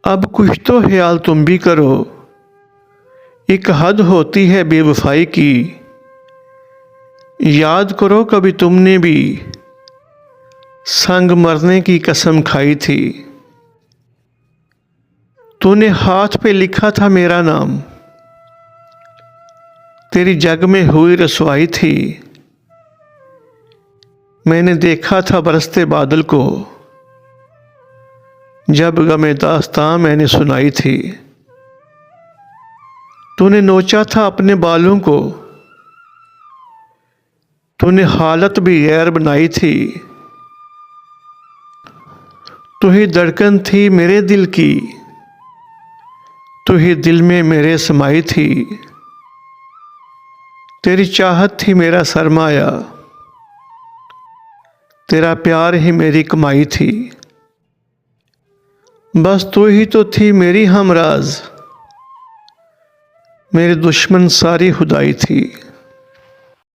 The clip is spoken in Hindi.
अब कुछ तो ख्याल तुम भी करो, एक हद होती है बेवफाई की। याद करो कभी तुमने भी संग मरने की कसम खाई थी। तूने हाथ पे लिखा था मेरा नाम, तेरी जग में हुई रसवाई थी। मैंने देखा था बरसते बादल को, जब गमे दास्तां मैंने सुनाई थी। तूने नोचा था अपने बालों को, तूने हालत भी गैर बनाई थी। तू ही धड़कन थी मेरे दिल की, तू ही दिल में मेरे समाई थी। तेरी चाहत थी मेरा सरमाया, तेरा प्यार ही मेरी कमाई थी। बस तू ही तो थी मेरी हमराज, मेरे दुश्मन सारी खुदाई थी।